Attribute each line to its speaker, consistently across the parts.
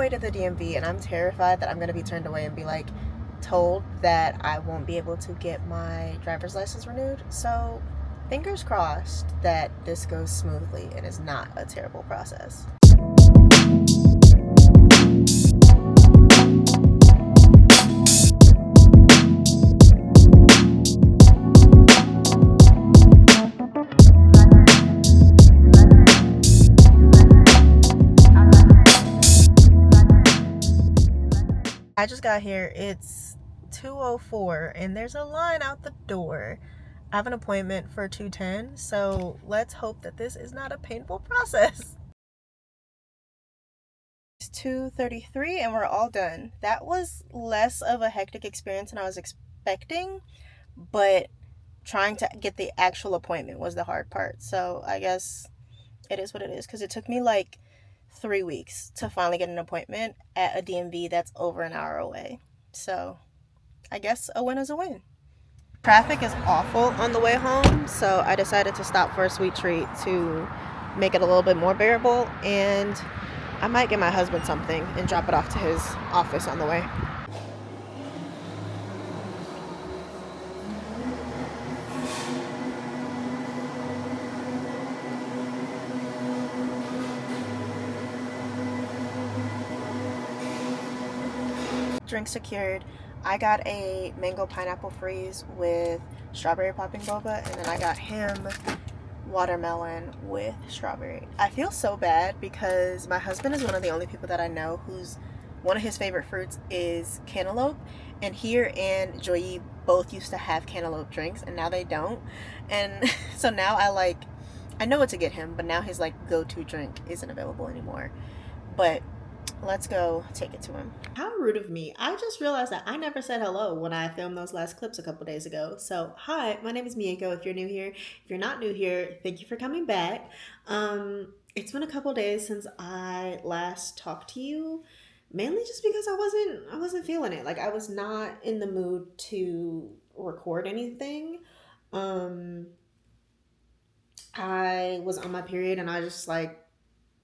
Speaker 1: way to the DMV, and I'm terrified that I'm going to be turned away and be like told that I won't be able to get my driver's license renewed. So, fingers crossed that this goes smoothly and is not a terrible process. I just got here. It's 2:04 and there's a line out the door. I have an appointment for 2:10, so let's hope that this is not a painful process. It's 2:33 and we're all done. That was less of a hectic experience than I was expecting, but trying to get the actual appointment was the hard part. So I guess it is what it is, because it took me like 3 weeks to finally get an appointment at a DMV that's over an hour away. So I guess a win is a win. Traffic is awful on the way home, so I decided to stop for a sweet treat to make it a little bit more bearable, and I might get my husband something and drop it off to his office on the way. Drink secured. I got a mango pineapple freeze with strawberry popping boba, and then I got him watermelon with strawberry. I feel so bad because my husband is one of the only people that I know who's one of his favorite fruits is cantaloupe, and here and Joyi both used to have cantaloupe drinks and now they don't. And so now I know what to get him, but now his like go-to drink isn't available anymore. But let's go take it to him. How rude of me. I just realized that I never said hello when I filmed those last clips a couple days ago. So, hi, my name is Mieko if you're new here. If you're not new here, thank you for coming back. It's been a couple days since I last talked to you, mainly just because I wasn't feeling it. Like I was not in the mood to record anything. Um I was on my period and I just like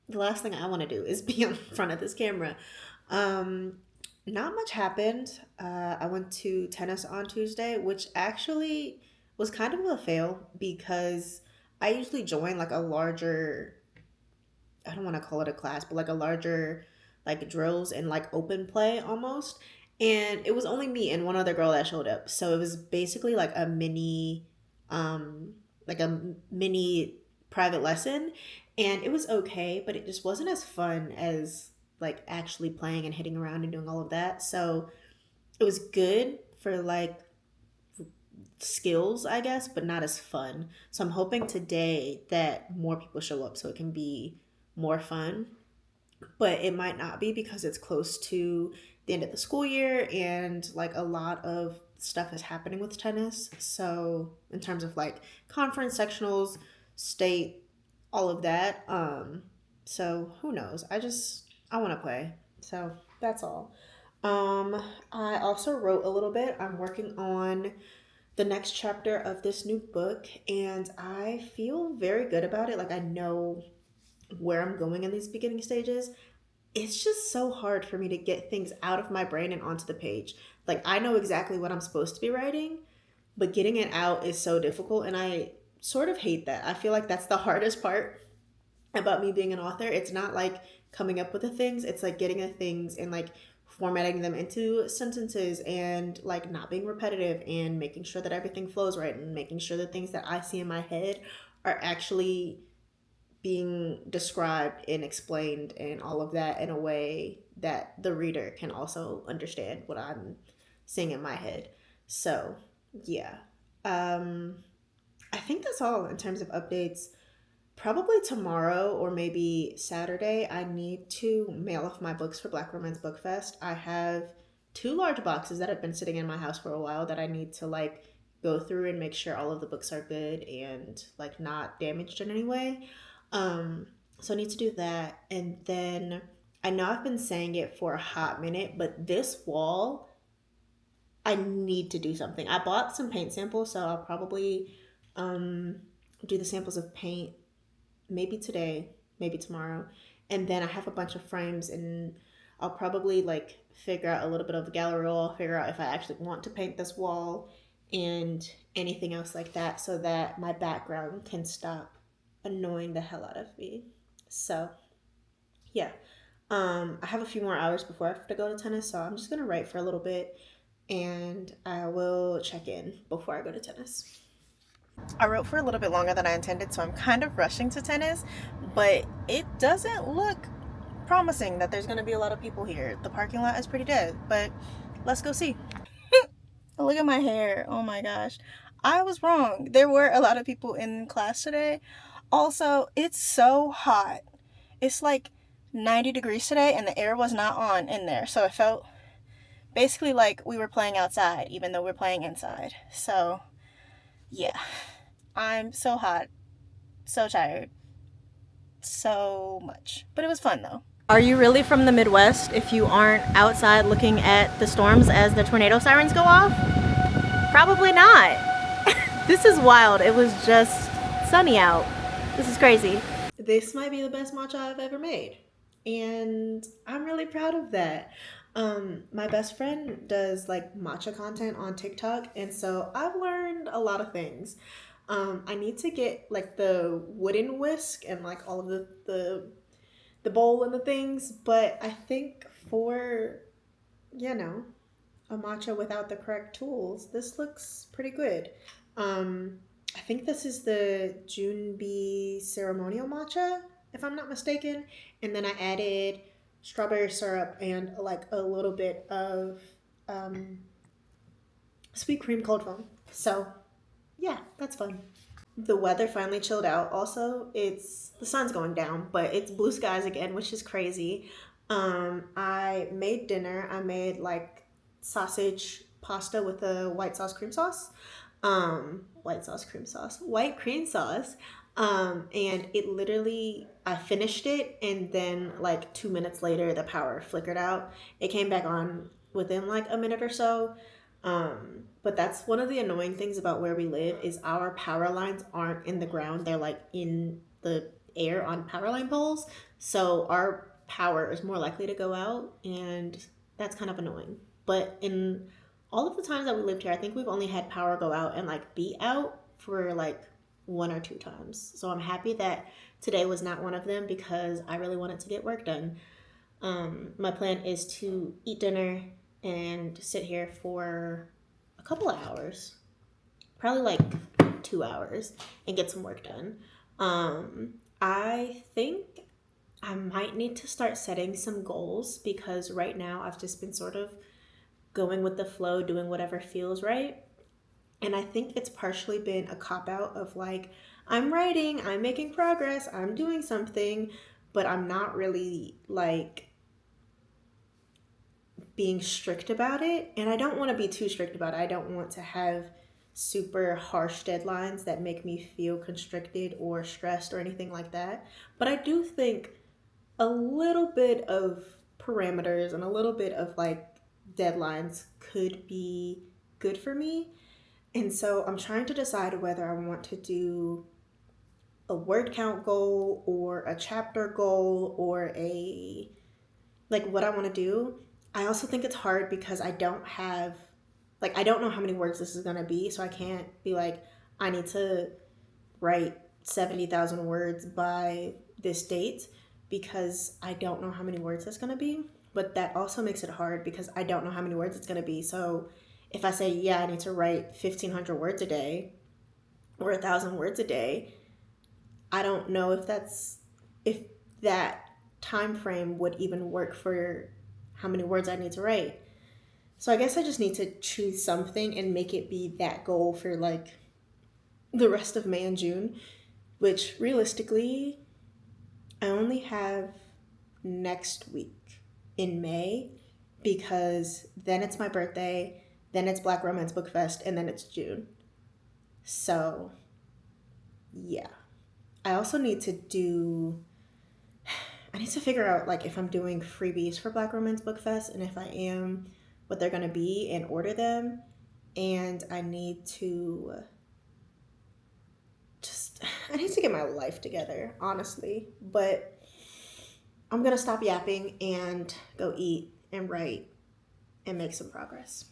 Speaker 1: the last thing I want to do is be in front of this camera. Um, Not much happened. I went to tennis on Tuesday, which actually was kind of a fail because I usually join like a larger, I don't want to call it a class, but like a larger like drills and like open play almost. And it was only me and one other girl that showed up. So it was basically um, like a mini private lesson. And it was okay, but it just wasn't as fun as like actually playing and hitting around and doing all of that. So it was good for like skills, I guess, but not as fun. So I'm hoping today that more people show up so it can be more fun, but it might not be because it's close to the end of the school year and like a lot of stuff is happening with tennis. So in terms of like conference sectionals, state, all of that. So who knows? I want to play. So that's all. I also wrote a little bit. I'm working on the next chapter of this new book and I feel very good about it. Like I know where I'm going in these beginning stages. It's just so hard for me to get things out of my brain and onto the page. Like I know exactly what I'm supposed to be writing, but getting it out is so difficult and I sort of hate that. I feel like that's the hardest part about me being an author. It's not like coming up with the things, it's like getting the things and like formatting them into sentences and like not being repetitive and making sure that everything flows right and making sure the things that I see in my head are actually being described and explained and all of that in a way that the reader can also understand what I'm seeing in my head. So, yeah. Um, I think that's all in terms of updates. Probably tomorrow or maybe Saturday, I need to mail off my books for Black Romance Book Fest. I have two large boxes that have been sitting in my house for a while that I need to like go through and make sure all of the books are good and like not damaged in any way. Um, so I need to do that. And then I know I've been saying it for a hot minute, but this wall, I need to do something. I bought some paint samples, so I'll probably um, do the samples of paint maybe today, maybe tomorrow. And then I have a bunch of frames and I'll probably like figure out a little bit of the gallery wall, figure out if I actually want to paint this wall and anything else like that so that my background can stop annoying the hell out of me. So, yeah. I have a few more hours before I have to go to tennis, so I'm just gonna write for a little bit and I will check in before I go to tennis. I wrote for a little bit longer than I intended, so I'm kind of rushing to tennis, but it doesn't look promising that there's going to be a lot of people here. The parking lot is pretty dead, but let's go see. Look at my hair. Oh my gosh. I was wrong. There were a lot of people in class today. Also, it's so hot. It's like 90 degrees today and the air was not on in there. So it felt basically like we were playing outside, even though we're playing inside. So, yeah. I'm so hot. So tired. So much. But it was fun though. Are you really from the Midwest if you aren't outside looking at the storms as the tornado sirens go off? Probably not. This is wild. It was just sunny out. This is crazy. This might be the best matcha I've ever made. And I'm really proud of that. My best friend does like matcha content on TikTok, and so I've learned a lot of things. I need to get like the wooden whisk and like all of the bowl and the things, but I think for, you know, a matcha without the correct tools, this looks pretty good. I think this is the Junbi ceremonial matcha, if I'm not mistaken. And then I added strawberry syrup and like a little bit of sweet cream cold foam. So yeah, that's fun. The weather finally chilled out. Also, it's the sun's going down, but it's blue skies again, which is crazy. I made dinner. I made like sausage pasta with a white sauce cream sauce. White cream sauce. And it literally, I finished it, and then like 2 minutes later, the power flickered out. It came back on within like a minute or so. But that's one of the annoying things about where we live is our power lines aren't in the ground. They're like in the air on power line poles. So our power is more likely to go out, and that's kind of annoying. But in all of the times that we lived here, I think we've only had power go out and like be out for like 1 or 2 times. So I'm happy that today was not one of them because I really wanted to get work done. My plan is to eat dinner and sit here for a couple of hours, probably like 2 hours, and get some work done. I think I might need to start setting some goals because right now I've just been sort of going with the flow, doing whatever feels right. And I think it's partially been a cop out of like, I'm writing, I'm making progress, I'm doing something, but I'm not really like being strict about it. And I don't want to be too strict about it. I don't want to have super harsh deadlines that make me feel constricted or stressed or anything like that. But I do think a little bit of parameters and a little bit of like deadlines could be good for me. And so I'm trying to decide whether I want to do a word count goal or a chapter goal or a like what I want to do. I also think it's hard because I don't have like I don't know how many words this is going to be, so I can't be like I need to write 70,000 words by this date because I don't know how many words that's going to be. But that also makes it hard because I don't know how many words it's going to be. So if I say, yeah, I need to write 1,500 words a day or 1,000 words a day, I don't know if that time frame would even work for how many words I need to write. So I guess I just need to choose something and make it be that goal for like the rest of May and June, which realistically, I only have next week in May because then it's my birthday, then it's Black Romance Book Fest, and then it's June. So, yeah. I also need to figure out like if I'm doing freebies for Black Romance Book Fest, and if I am, what they're going to be and order them. And I need to get my life together, honestly. But I'm going to stop yapping and go eat and write and make some progress.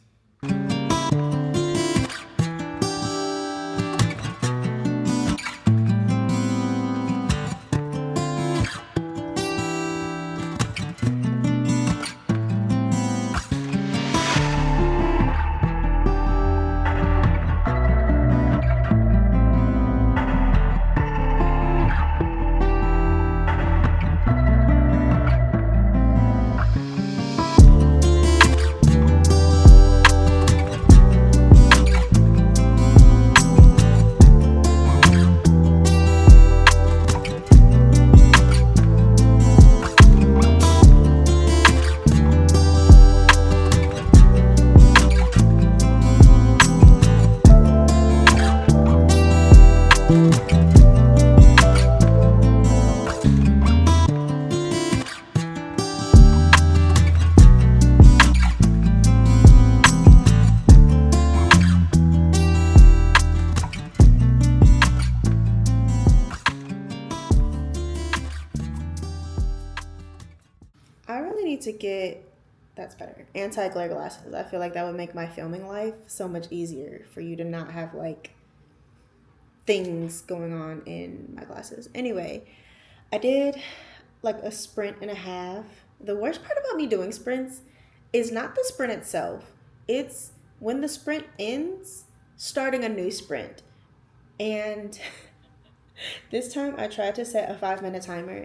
Speaker 1: I really need to get, that's better, anti-glare glasses. I feel like that would make my filming life so much easier for you to not have like things going on in my glasses. Anyway, I did like a sprint and a half. The worst part about me doing sprints is not the sprint itself, it's when the sprint ends, starting a new sprint. And this time I tried to set a 5 minute timer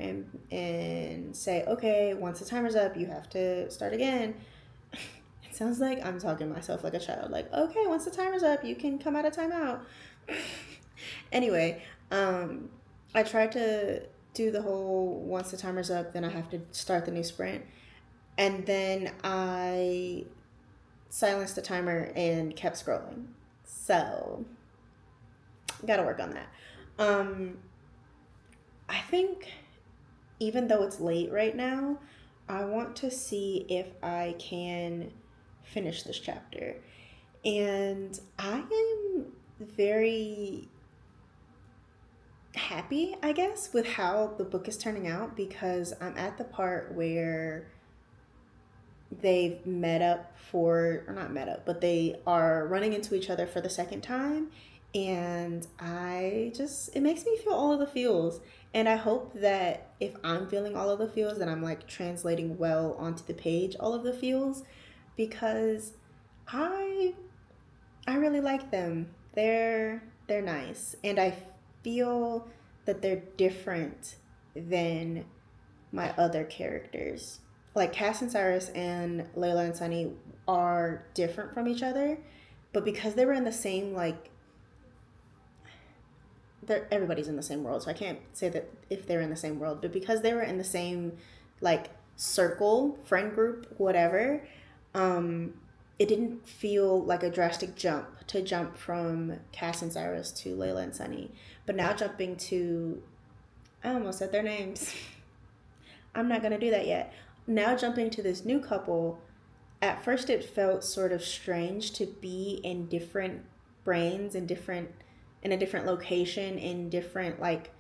Speaker 1: and say, okay, once the timer's up, you have to start again. It sounds like I'm talking to myself like a child. Like, okay, once the timer's up, you can come out of timeout. Anyway, I tried to do the whole once the timer's up, then I have to start the new sprint. And then I silenced the timer and kept scrolling. So, gotta work on that. I think even though it's late right now, I want to see if I can finish this chapter. And I am very happy, I guess, with how the book is turning out because I'm at the part where they've met up for, or not met up, but they are running into each other for the second time. And it makes me feel all of the feels. And I hope that if I'm feeling all of the feels, that I'm like translating well onto the page all of the feels because I I really like them. They're nice. And I feel that they're different than my other characters. Like Cass and Cyrus and Layla and Sunny are different from each other, but because they were in the same like everybody's in the same world, so I can't say that if they're in the same world, but because they were in the same like circle, friend group, whatever, it didn't feel like a drastic jump from Cass and Cyrus to Layla and Sunny. But now jumping to, I almost said their names. I'm not gonna do that yet. Now jumping to this new couple, at first it felt sort of strange to be in different brains and in a different location in different like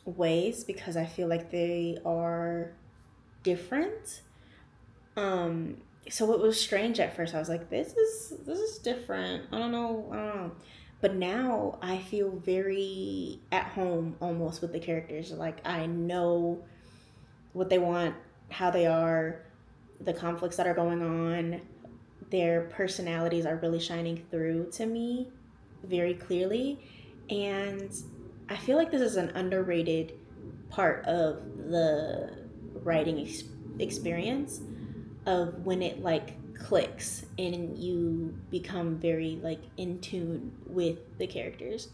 Speaker 1: ways because I feel like they are different. So it was strange at first. I was like, this is different. I don't know. But now I feel very at home almost with the characters. Like I know what they want, how they are, the conflicts that are going on. Their personalities are really shining through to me very clearly. And I feel like this is an underrated part of the writing experience of when it like clicks and you become very like in tune with the characters.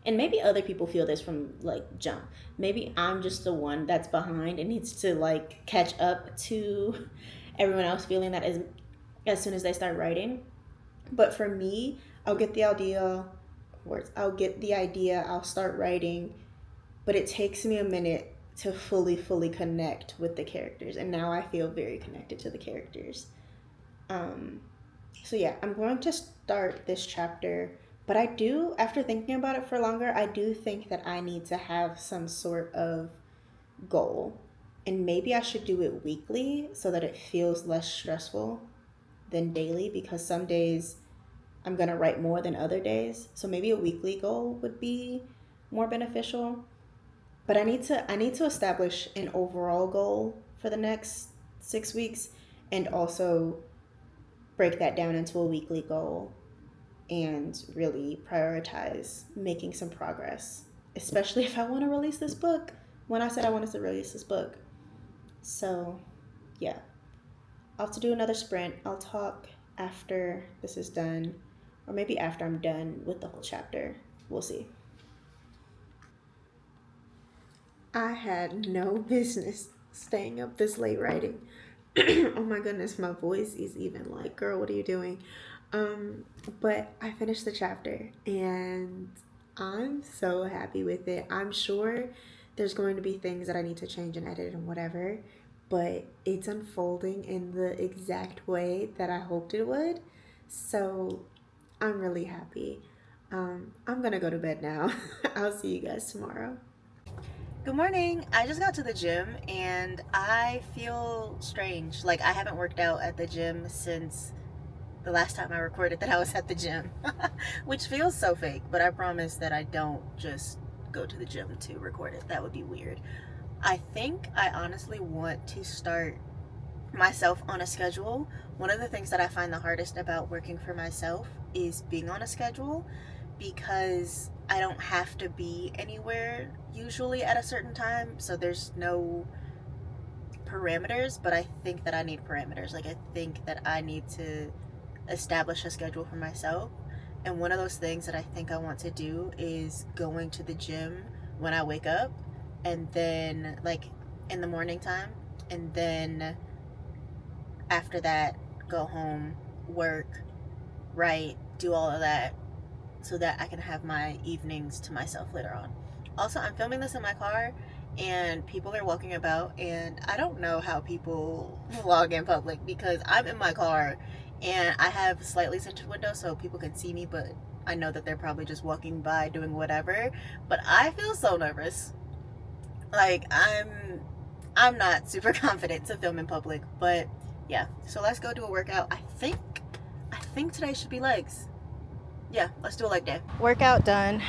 Speaker 1: And maybe other people feel this from like jump. Maybe I'm just the one that's behind and needs to like catch up to everyone else feeling that as soon as they start writing. But for me, I'll get the idea, I'll start writing, but it takes me a minute to fully connect with the characters. And now I feel very connected to the characters. Um, so yeah, I'm going to start this chapter, but I do, after thinking about it for longer, I do think that I need to have some sort of goal. And maybe I should do it weekly so that it feels less stressful than daily, because some days I'm going to write more than other days. So maybe a weekly goal would be more beneficial. But I need to establish an overall goal for the next 6 weeks, and also break that down into a weekly goal and really prioritize making some progress, especially if I want to release this book when I said I wanted to release this book. So, yeah, I'll have to do another sprint. I'll talk after this is done, or maybe after I'm done with the whole chapter. We'll see. I had no business staying up this late writing. Oh my goodness, my voice is even like, girl, what are you doing? Um, but I finished the chapter and I'm so happy with it. I'm sure there's going to be things that I need to change and edit and whatever, but it's unfolding in the exact way that I hoped it would. So I'm really happy. I'm gonna go to bed now. I'll see you guys tomorrow. Good morning. I just got to the gym and I feel strange. Like, I haven't worked out at the gym since the last time I recorded that I was at the gym, which feels so fake, but I promise that I don't just go to the gym to record it. That would be weird. I think I honestly want to start myself on a schedule. One of the things that I find the hardest about working for myself is being on a schedule, because I don't have to be anywhere usually at a certain time, so there's no parameters, but I think that I need parameters. Like, I think that I need to establish a schedule for myself. And one of those things that I think I want to do is going to the gym when I wake up, and then, like, in the morning time, and then after that, go home, work, write, do all of that, so that I can have my evenings to myself later on. Also, I'm filming this in my car and people are walking about, and I don't know how people vlog in public because I'm in my car and I have slightly tinted windows so people can see me, but I know that they're probably just walking by doing whatever. But I feel so nervous. Like, I'm not super confident to film in public, but yeah. So let's go do a workout. I think today should be legs. Yeah, let's do a leg day. Workout done.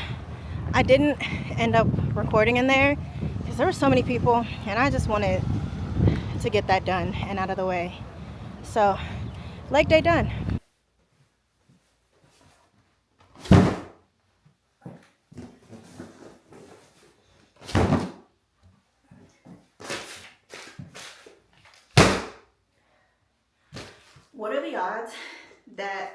Speaker 1: I didn't end up recording in there because there were so many people and I just wanted to get that done and out of the way. So, leg day done. What are the odds that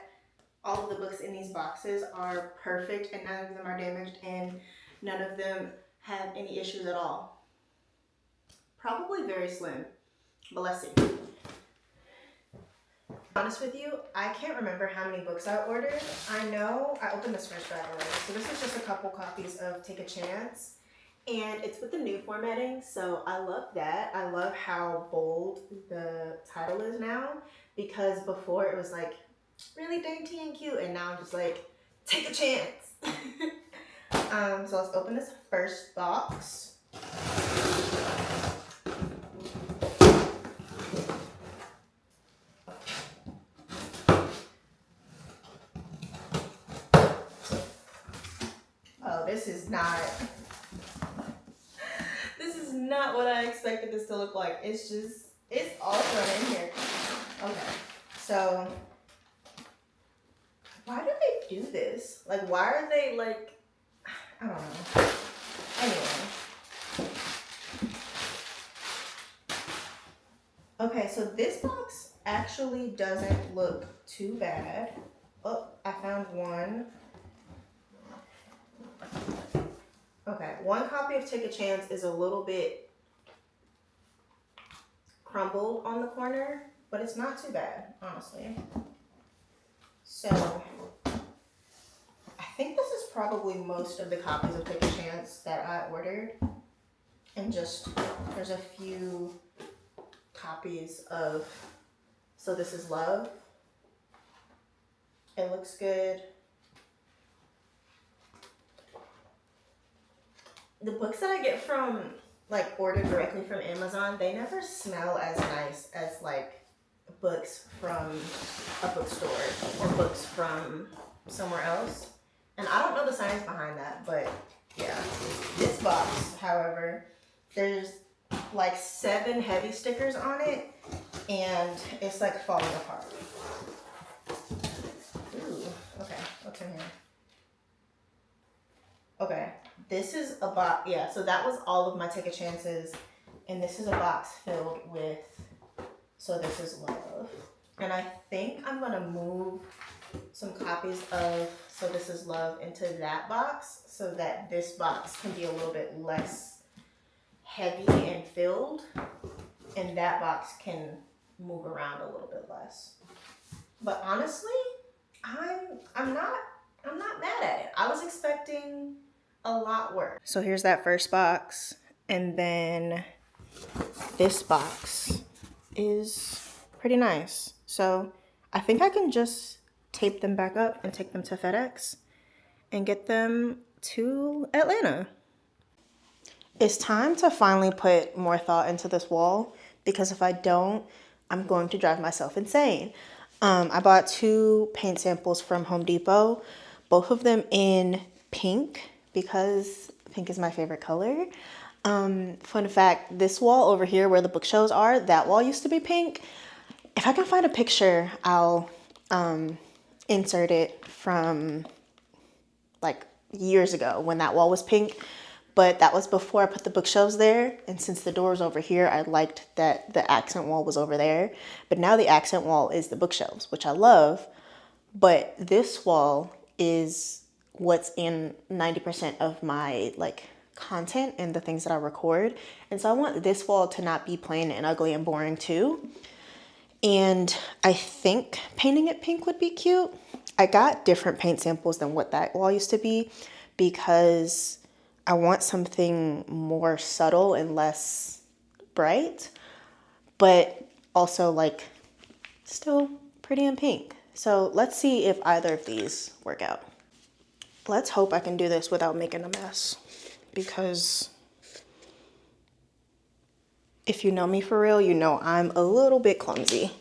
Speaker 1: all of the books in these boxes are perfect and none of them are damaged and none of them have any issues at all? Probably very slim, but let's see. To be honest with you, I can't remember how many books I ordered. I know I opened this first bag already, so this is just a couple copies of Take a Chance, and it's with the new formatting, so I love that. I love how bold the title is now, because before it was like really dainty and cute, and now I'm just like, take a chance. So let's open this first box. Oh, this is not what I expected this to look like. It's all thrown in here. Okay, so why do they do this? Like, why are they like, I don't know. Anyway. Okay, so this box actually doesn't look too bad. Oh, I found one. Okay, one copy of Take a Chance is a little bit crumbled on the corner, but it's not too bad, honestly. So, I think this is probably most of the copies of Take a Chance that I ordered. And just, there's a few copies of So This Is Love. It looks good. The books that I get from like order directly from Amazon, they never smell as nice as like books from a bookstore or books from somewhere else. And I don't know the science behind that, but yeah. This box, however, there's like 7 heavy stickers on it, and it's like falling apart. Ooh, okay, what's in here? Okay, this is a box, yeah, so that was all of my Take a Chances, and this is a box filled with So This Is Love. And I think I'm gonna move some copies of So This Is Love into that box so that this box can be a little bit less heavy and filled, and that box can move around a little bit less. But honestly, I'm not mad at it. I was expecting a lot worse. So here's that first box, and then this box is pretty nice. So I think I can just tape them back up and take them to FedEx and get them to Atlanta. It's time to finally put more thought into this wall, because if I don't, I'm going to drive myself insane. I bought 2 paint samples from Home Depot, both of them in pink because pink is my favorite color. Fun fact, this wall over here where the bookshelves are, that wall used to be pink. If I can find a picture, I'll insert it from like years ago when that wall was pink. But that was before I put the bookshelves there. And since the door was over here, I liked that the accent wall was over there. But now the accent wall is the bookshelves, which I love. But this wall is what's in 90% of my like content and the things that I record. And so I want this wall to not be plain and ugly and boring too. And I think painting it pink would be cute. I got different paint samples than what that wall used to be because I want something more subtle and less bright, but also like still pretty in pink. So let's see if either of these work out. Let's hope I can do this without making a mess, because if you know me for real, you know I'm a little bit clumsy.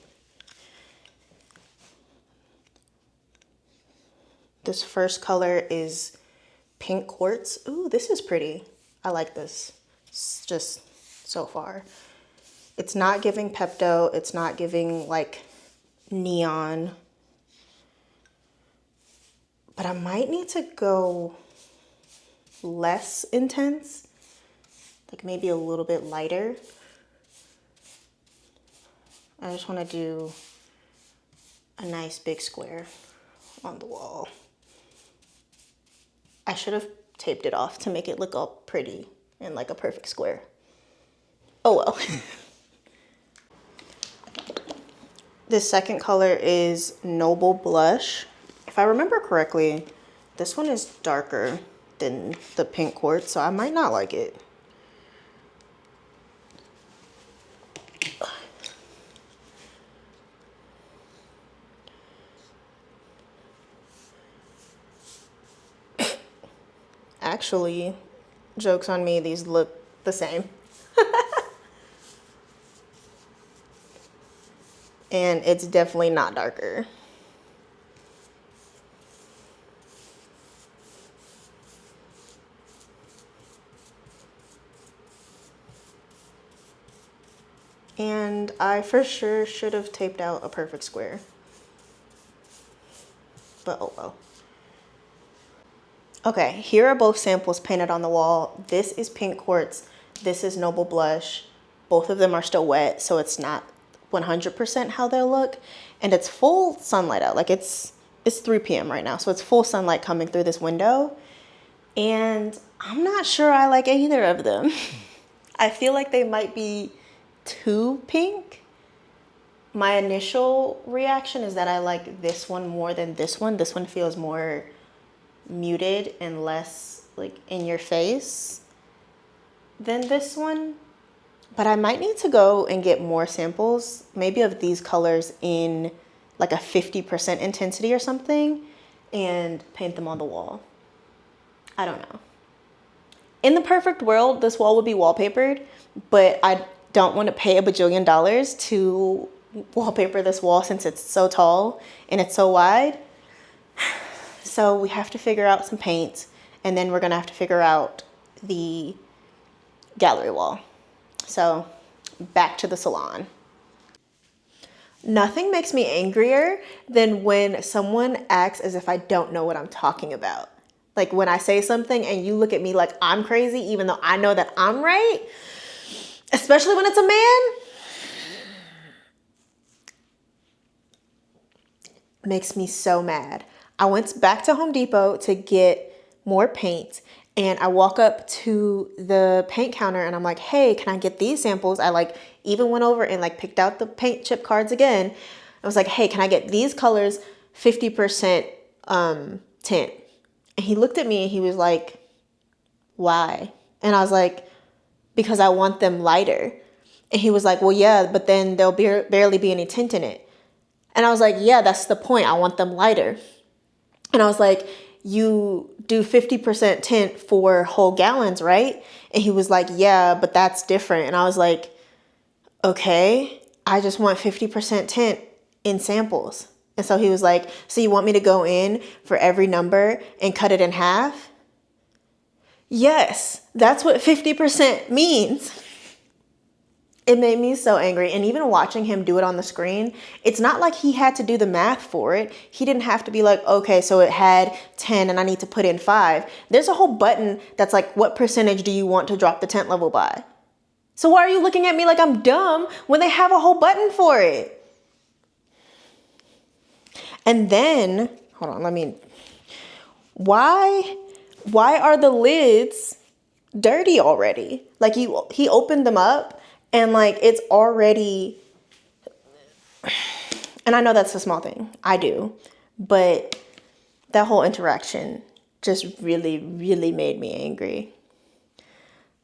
Speaker 1: This first color is Pink Quartz. Ooh, this is pretty. I like this. It's just so far. It's not giving Pepto. It's not giving like neon. But I might need to go less intense. Like maybe a little bit lighter. I just want to do a nice big square on the wall. I should have taped it off to make it look all pretty and like a perfect square. Oh well. This second color is Noble Blush. If I remember correctly, this one is darker than the Pink Quartz, so I might not like it. Actually, joke's on me, these look the same. And it's definitely not darker. And I for sure should have taped out a perfect square. But oh well. Okay, here are both samples painted on the wall. This is Pink Quartz. This is Noble Blush. Both of them are still wet, so it's not 100% how they'll look. And it's full sunlight out. Like it's 3 p.m. right now, so it's full sunlight coming through this window. And I'm not sure I like either of them. I feel like they might be too pink. My initial reaction is that I like this one more than this one. This one feels more muted and less like in your face than this one. But I might need to go and get more samples, maybe of these colors in like a 50% intensity or something, and paint them on the wall. I don't know. In the perfect world, this wall would be wallpapered, but I don't want to pay a bajillion dollars to wallpaper this wall since it's so tall and it's so wide. So we have to figure out some paint, and then we're gonna have to figure out the gallery wall. So back to the salon. Nothing makes me angrier than when someone acts as if I don't know what I'm talking about. Like when I say something and you look at me like I'm crazy, even though I know that I'm right, especially when it's a man, makes me so mad. I went back to Home Depot to get more paint, and I walk up to the paint counter and I'm like, hey, can I get these samples? I like even went over and like picked out the paint chip cards again. I was like, hey, can I get these colors 50% tint? And he looked at me and he was like, why? And I was like, because I want them lighter. And he was like, well, yeah, but then there'll barely be any tint in it. And I was like, yeah, that's the point. I want them lighter. And I was like, you do 50% tint for whole gallons, right? And he was like, yeah, but that's different. And I was like, okay, I just want 50% tint in samples. And so he was like, so you want me to go in for every number and cut it in half? Yes, that's what 50% means. It made me so angry. And even watching him do it on the screen, it's not like he had to do the math for it. He didn't have to be like, okay, so it had 10 and I need to put in 5. There's a whole button that's like, what percentage do you want to drop the tint level by? So why are you looking at me like I'm dumb when they have a whole button for it? And then, hold on, why are the lids dirty already? Like he opened them up and like it's already, and I know that's a small thing, I do, but that whole interaction just really, really made me angry.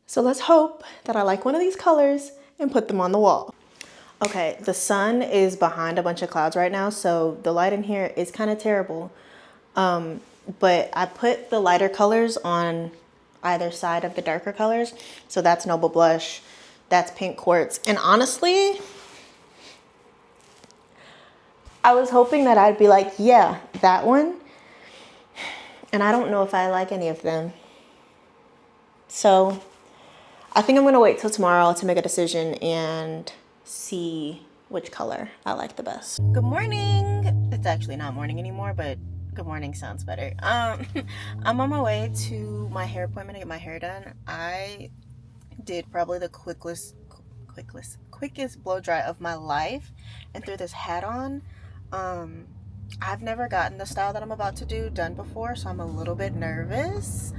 Speaker 1: So let's hope that I like one of these colors and put them on the wall. Okay, the sun is behind a bunch of clouds right now, so the light in here is kind of terrible. But I put the lighter colors on either side of the darker colors. So that's Noble Blush, that's Pink Quartz. And honestly, I was hoping that I'd be like, yeah, that one. And I don't know if I like any of them. So I think I'm gonna wait till tomorrow to make a decision and see which color I like the best. Good morning. It's actually not morning anymore, but good morning sounds better. I'm on my way to my hair appointment to get my hair done. I did probably the quickest blow dry of my life and threw this hat on. I've never gotten the style that I'm about to do done before, so I'm a little bit nervous,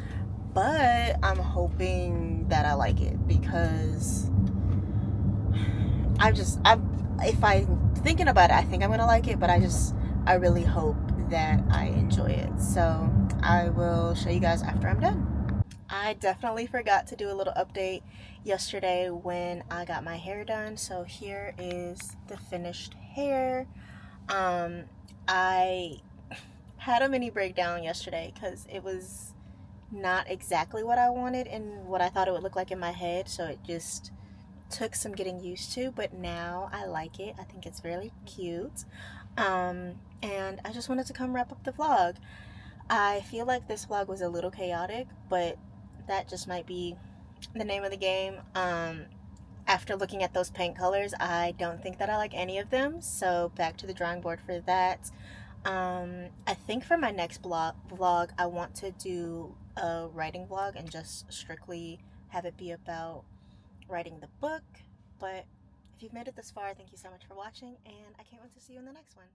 Speaker 1: but I'm hoping that I like it because if I'm thinking about it, I think I'm gonna like it, but I really hope that I enjoy it. So I will show you guys after I'm done. I definitely forgot to do a little update yesterday when I got my hair done. So here is the finished hair. I had a mini breakdown yesterday because it was not exactly what I wanted and what I thought it would look like in my head. So it just took some getting used to, but now I like it. I think it's really cute. And I just wanted to come wrap up the vlog. I feel like this vlog was a little chaotic, but that just might be the name of the game. After looking at those paint colors, I don't think that I like any of them, so back to the drawing board for that. I think for my next vlog, I want to do a writing vlog and just strictly have it be about writing the book. But if you've made it this far, thank you so much for watching, and I can't wait to see you in the next one.